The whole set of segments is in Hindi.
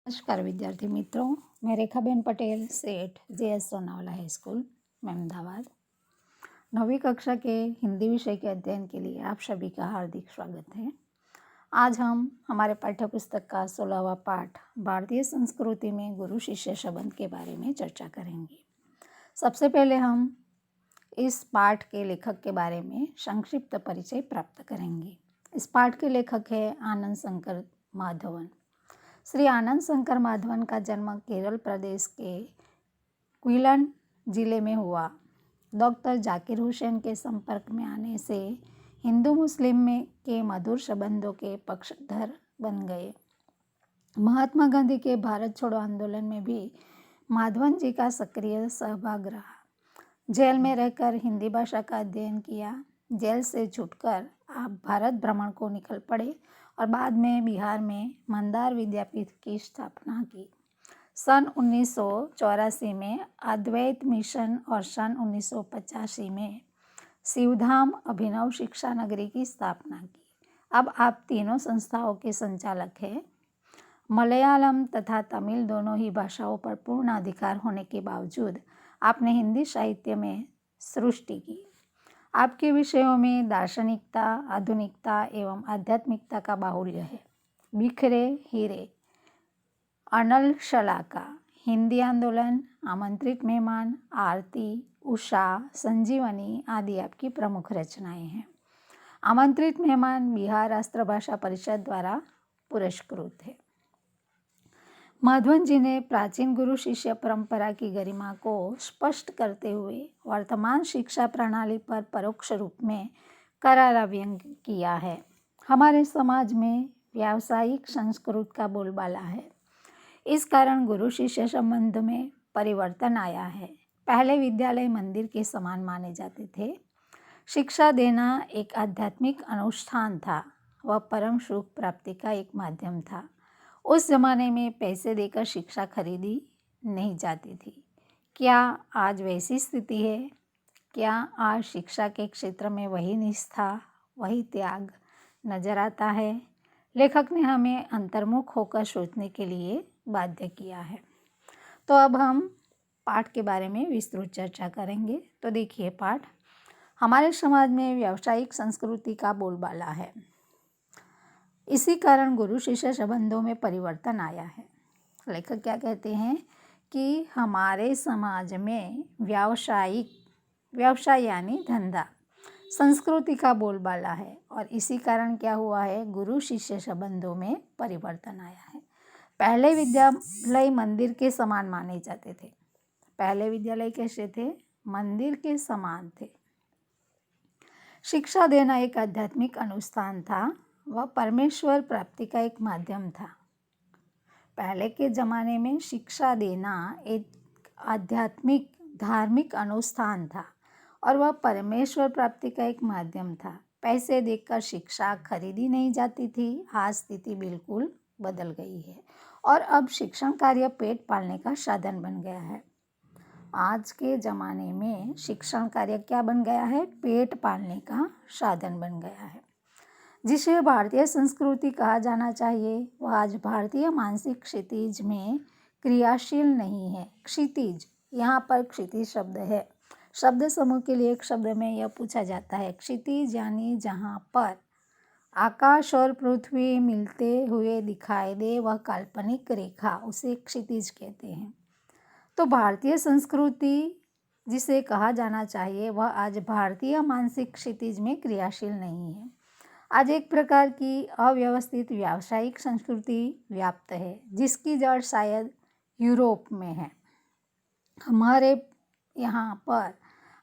नमस्कार विद्यार्थी मित्रों, मैं Rekhaben Patel Seth JS Sonawala high school Ahmedabad 9वीं कक्षा के हिंदी विषय के अध्ययन के लिए आप सभी का हार्दिक स्वागत है। आज हम हमारे पाठ्यपुस्तक का 16वां पाठ भारतीय संस्कृति में गुरु शिष्य संबंध के बारे में चर्चा करेंगे। सबसे पहले हम इस पाठ के लेखक के बारे में संक्षिप्त परिचय प्राप्त करेंगे। इस पाठ के लेखक है आनंद शंकर माधवन। श्री आनंद शंकर माधवन का जन्म केरल प्रदेश के क्विलन जिले में हुआ। डॉक्टर जाकिर हुसैन के संपर्क में आने से हिंदू मुस्लिम में के मधुर संबंधों के पक्षधर बन गए। महात्मा गांधी के भारत छोड़ो आंदोलन में भी माधवन जी का सक्रिय सहभाग रहा। जेल में रहकर हिंदी भाषा का अध्ययन किया। जेल से छूटकर आप भारत भ्रमण को निकल पड़े और बाद में बिहार में मंदार विद्यापीठ की स्थापना की। सन 1984 में अद्वैत मिशन और सन 1985 में शिवधाम अभिनव शिक्षा नगरी की स्थापना की। अब आप तीनों संस्थाओं के संचालक हैं। मलयालम तथा तमिल दोनों ही भाषाओं पर पूर्ण अधिकार होने के बावजूद आपने हिंदी साहित्य में सृष्टि की। आपके विषयों में दार्शनिकता, आधुनिकता एवं आध्यात्मिकता का बाहुल्य है। बिखरे हीरे, अनल शलाका, हिंदी आंदोलन, आमंत्रित मेहमान, आरती, उषा, संजीवनी आदि आपकी प्रमुख रचनाएं हैं। आमंत्रित मेहमान बिहार राष्ट्रभाषा परिषद द्वारा पुरस्कृत है। माधवन जी ने प्राचीन गुरु शिष्य परंपरा की गरिमा को स्पष्ट करते हुए वर्तमान शिक्षा प्रणाली पर परोक्ष रूप में करारा व्यंग किया है। हमारे समाज में व्यावसायिक संस्कृति का बोलबाला है। इस कारण गुरु शिष्य संबंध में परिवर्तन आया है। पहले विद्यालय मंदिर के समान माने जाते थे। शिक्षा देना एक आध्यात्मिक अनुष्ठान था। वह परम सुख प्राप्ति का एक माध्यम था। उस जमाने में पैसे देकर शिक्षा खरीदी नहीं जाती थी। क्या आज वैसी स्थिति है? क्या आज शिक्षा के क्षेत्र में वही निष्ठा, वही त्याग नजर आता है? लेखक ने हमें अंतर्मुख होकर सोचने के लिए बाध्य किया है। तो अब हम पाठ के बारे में विस्तृत चर्चा करेंगे। तो देखिए पाठ, हमारे समाज में व्यावसायिक संस्कृति का बोलबाला है। इसी कारण गुरु शिष्य संबंधों में परिवर्तन आया है। लेखक क्या कहते हैं कि हमारे समाज में व्यवसाय यानी धंधा संस्कृति का बोलबाला है और इसी कारण क्या हुआ है, गुरु शिष्य संबंधों में परिवर्तन आया है। पहले विद्यालय मंदिर के समान माने जाते थे। पहले विद्यालय कैसे थे? मंदिर के समान थे। शिक्षा देना एक आध्यात्मिक अनुष्ठान था। वह परमेश्वर प्राप्ति का एक माध्यम था। पहले के ज़माने में शिक्षा देना एक आध्यात्मिक धार्मिक अनुष्ठान था और वह परमेश्वर प्राप्ति का एक माध्यम था। पैसे देकर शिक्षा खरीदी नहीं जाती थी। आज स्थिति बिल्कुल बदल गई है और अब शिक्षण कार्य पेट पालने का साधन बन गया है। आज के ज़माने में शिक्षण कार्य क्या बन गया है? पेट पालने का साधन बन गया है। जिसे भारतीय संस्कृति कहा जाना चाहिए वह आज भारतीय मानसिक क्षितिज में क्रियाशील नहीं है। क्षितिज, यहाँ पर क्षितिज शब्द है। शब्द समूह के लिए एक शब्द में यह पूछा जाता है। क्षितिज यानी जहाँ पर आकाश और पृथ्वी मिलते हुए दिखाई दे वह काल्पनिक रेखा, उसे क्षितिज कहते हैं। तो भारतीय संस्कृति जिसे कहा जाना चाहिए वह आज भारतीय मानसिक क्षितिज में क्रियाशील नहीं है। आज एक प्रकार की अव्यवस्थित व्यावसायिक संस्कृति व्याप्त है जिसकी जड़ शायद यूरोप में है। हमारे यहाँ पर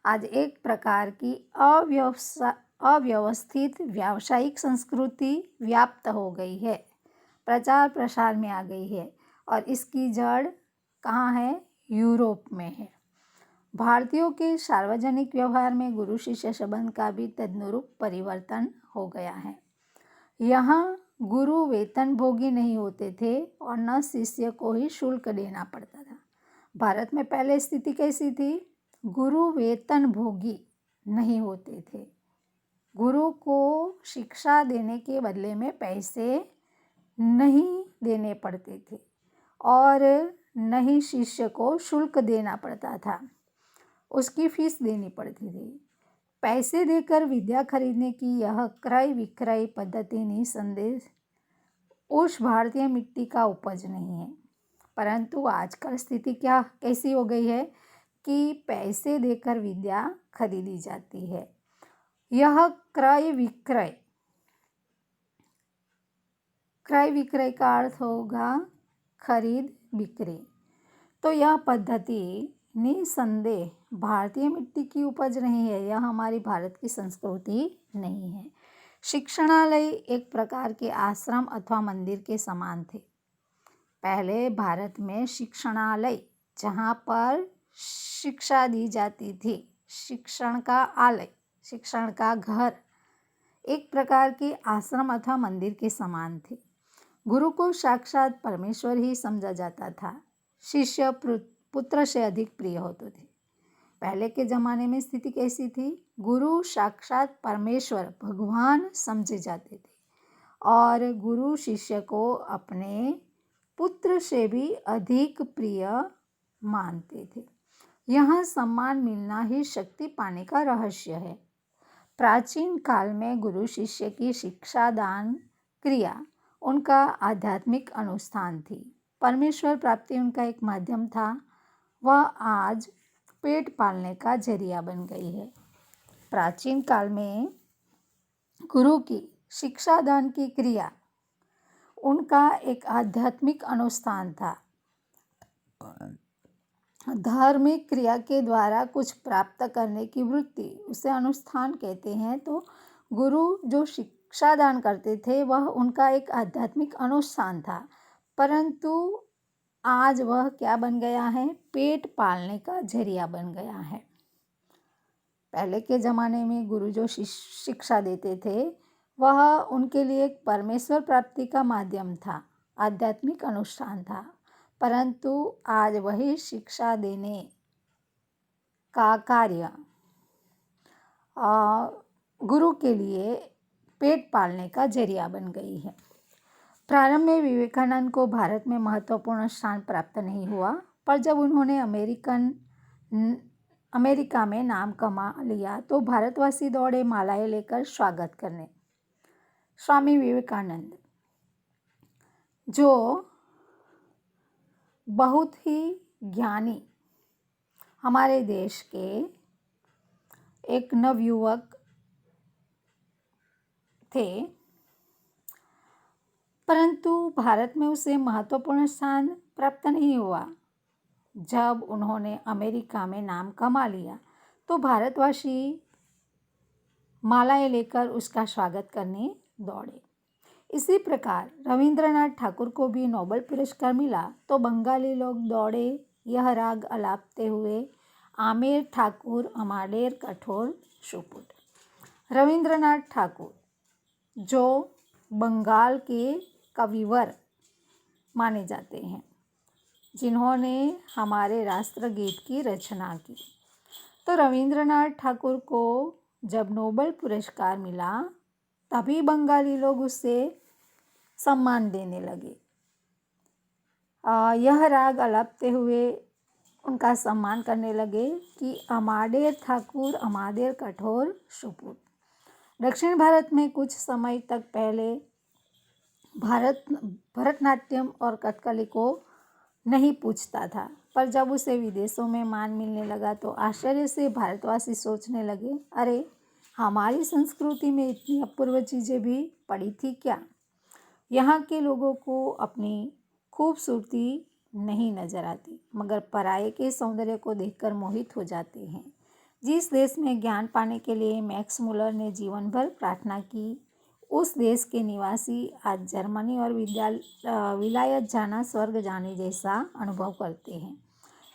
आज एक प्रकार की अव्यवस्थित व्यावसायिक संस्कृति व्याप्त हो गई है, प्रचार प्रसार में आ गई है और इसकी जड़ कहाँ है? यूरोप में है। भारतीयों के सार्वजनिक व्यवहार में गुरु शिष्य संबंध का भी तदनुरूप परिवर्तन हो गया है। यहाँ गुरु वेतन भोगी नहीं होते थे और न शिष्य को ही शुल्क देना पड़ता था। भारत में पहले स्थिति कैसी थी? गुरु वेतन भोगी नहीं होते थे। गुरु को शिक्षा देने के बदले में पैसे नहीं देने पड़ते थे और न ही शिष्य को शुल्क देना पड़ता था, उसकी फीस देनी पड़ती थी। पैसे देकर विद्या खरीदने की यह क्रय विक्रय पद्धति निसंदेह उस भारतीय मिट्टी का उपज नहीं है। परंतु आजकल स्थिति कैसी हो गई है कि पैसे देकर विद्या खरीदी जाती है। यह क्रय विक्रय का अर्थ होगा खरीद बिक्री। तो यह पद्धति निसंदेह भारतीय मिट्टी की उपज नहीं है, यह हमारी भारत की संस्कृति नहीं है। शिक्षणालय एक प्रकार के आश्रम अथवा मंदिर के समान थे। पहले भारत में शिक्षणालय, जहाँ पर शिक्षा दी जाती थी, शिक्षण का आलय, शिक्षण का घर, एक प्रकार के आश्रम अथवा मंदिर के समान थे। गुरु को साक्षात परमेश्वर ही समझा जाता था। शिष्य पुत्र से अधिक प्रिय होते थे। पहले के ज़माने में स्थिति कैसी थी? गुरु साक्षात परमेश्वर भगवान समझे जाते थे और गुरु शिष्य को अपने पुत्र से भी अधिक प्रिय मानते थे। यह सम्मान मिलना ही शक्ति पाने का रहस्य है। प्राचीन काल में गुरु शिष्य की शिक्षा दान क्रिया उनका आध्यात्मिक अनुष्ठान थी। परमेश्वर प्राप्ति उनका एक माध्यम था। वह आज पेट पालने का जरिया बन गई है। प्राचीन काल में गुरु की शिक्षा दान की क्रिया उनका एक आध्यात्मिक अनुष्ठान था। धार्मिक क्रिया के द्वारा कुछ प्राप्त करने की वृत्ति, उसे अनुष्ठान कहते हैं। तो गुरु जो शिक्षा दान करते थे वह उनका एक आध्यात्मिक अनुष्ठान था, परंतु आज वह क्या बन गया है? पेट पालने का जरिया बन गया है। पहले के ज़माने में गुरु जो शिक्षा देते थे वह उनके लिए एक परमेश्वर प्राप्ति का माध्यम था, आध्यात्मिक अनुष्ठान था, परंतु आज वही शिक्षा देने का कार्य गुरु के लिए पेट पालने का जरिया बन गई है। प्रारंभ में विवेकानंद को भारत में महत्वपूर्ण स्थान प्राप्त नहीं हुआ, पर जब उन्होंने अमेरिका में नाम कमा लिया तो भारतवासी दौड़े मालाएं लेकर स्वागत करने। स्वामी विवेकानंद जो बहुत ही ज्ञानी हमारे देश के एक नवयुवक थे, परंतु भारत में उसे महत्वपूर्ण स्थान प्राप्त नहीं हुआ। जब उन्होंने अमेरिका में नाम कमा लिया तो भारतवासी मालाएं लेकर उसका स्वागत करने दौड़े। इसी प्रकार रविंद्रनाथ ठाकुर को भी नोबेल पुरस्कार मिला तो बंगाली लोग दौड़े यह राग अलापते हुए, आमेर ठाकुर अमाडेर कठोर सुपुट। रविंद्रनाथ ठाकुर जो बंगाल के कविवर माने जाते हैं, जिन्होंने हमारे राष्ट्रगीत की रचना की, तो रविंद्रनाथ ठाकुर को जब नोबेल पुरस्कार मिला तभी बंगाली लोग उससे सम्मान देने लगे। यह राग अलापते हुए उनका सम्मान करने लगे कि अमाडेर ठाकुर अमाडेर कठोर सुपुट। दक्षिण भारत में कुछ समय तक पहले भरतनाट्यम और कथकली को नहीं पूछता था, पर जब उसे विदेशों में मान मिलने लगा तो आश्चर्य से भारतवासी सोचने लगे, अरे हमारी संस्कृति में इतनी अपूर्व चीज़ें भी पड़ी थी क्या? यहाँ के लोगों को अपनी खूबसूरती नहीं नजर आती, मगर पराये के सौंदर्य को देखकर मोहित हो जाते हैं। जिस देश में ज्ञान पाने के लिए मैक्स मुलर ने जीवन भर प्रार्थना की, उस देश के निवासी आज जर्मनी और विलायत जाना स्वर्ग जाने जैसा अनुभव करते हैं।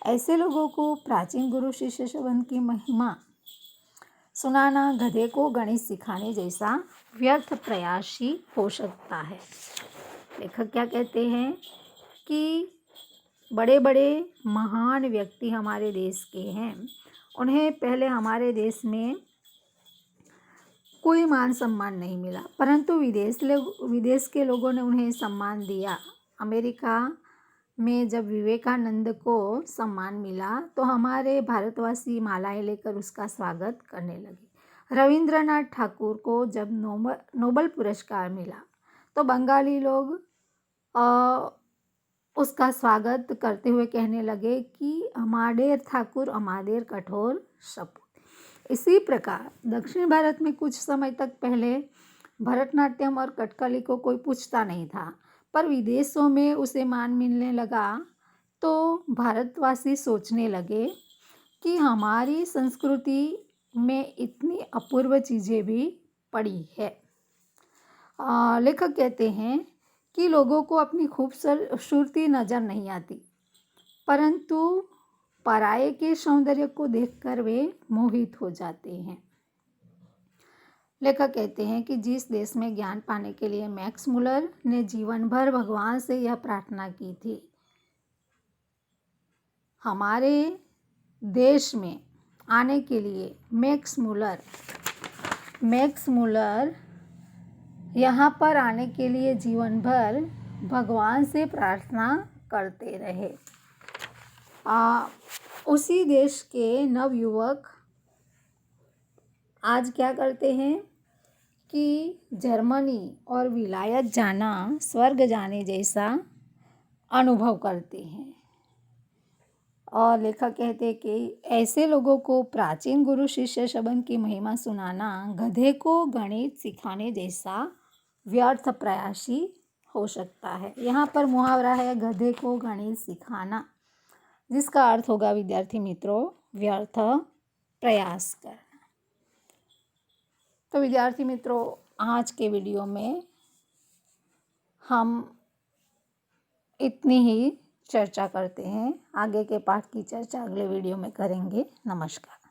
ऐसे लोगों को प्राचीन गुरु शिष्य संबंध की महिमा सुनाना गधे को गणित सिखाने जैसा व्यर्थ प्रयास ही हो सकता है। लेखक क्या कहते हैं कि बड़े बड़े महान व्यक्ति हमारे देश के हैं, उन्हें पहले हमारे देश में कोई मान सम्मान नहीं मिला, परंतु विदेश के लोगों ने उन्हें सम्मान दिया। अमेरिका में जब विवेकानंद को सम्मान मिला तो हमारे भारतवासी मालाएं लेकर उसका स्वागत करने लगे। रविंद्रनाथ ठाकुर को जब नोबेल पुरस्कार मिला तो बंगाली लोग उसका स्वागत करते हुए कहने लगे कि अमाडेर ठाकुर अमाडेर कठोर सपूत। इसी प्रकार दक्षिण भारत में कुछ समय तक पहले भरतनाट्यम और कथकली को कोई पूछता नहीं था, पर विदेशों में उसे मान मिलने लगा तो भारतवासी सोचने लगे कि हमारी संस्कृति में इतनी अपूर्व चीज़ें भी पड़ी है। लेखक कहते हैं कि लोगों को अपनी खूबसूरती नज़र नहीं आती, परंतु पराये के सौंदर्य को देखकर वे मोहित हो जाते हैं। लेखक कहते हैं कि जिस देश में ज्ञान पाने के लिए मैक्स मुलर ने जीवन भर भगवान से यह प्रार्थना की थी, हमारे देश में आने के लिए मैक्स मुलर यहाँ पर आने के लिए जीवन भर भगवान से प्रार्थना करते रहे। उसी देश के नवयुवक आज क्या करते हैं कि जर्मनी और विलायत जाना स्वर्ग जाने जैसा अनुभव करते हैं। और लेखक कहते हैं कि ऐसे लोगों को प्राचीन गुरु शिष्य संबंध की महिमा सुनाना गधे को गणित सिखाने जैसा व्यर्थ प्रयासी हो सकता है। यहाँ पर मुहावरा है गधे को गणित सिखाना, जिसका अर्थ होगा विद्यार्थी मित्रों व्यर्थ प्रयास करना। तो विद्यार्थी मित्रों, आज के वीडियो में हम इतनी ही चर्चा करते हैं। आगे के पाठ की चर्चा अगले वीडियो में करेंगे। नमस्कार।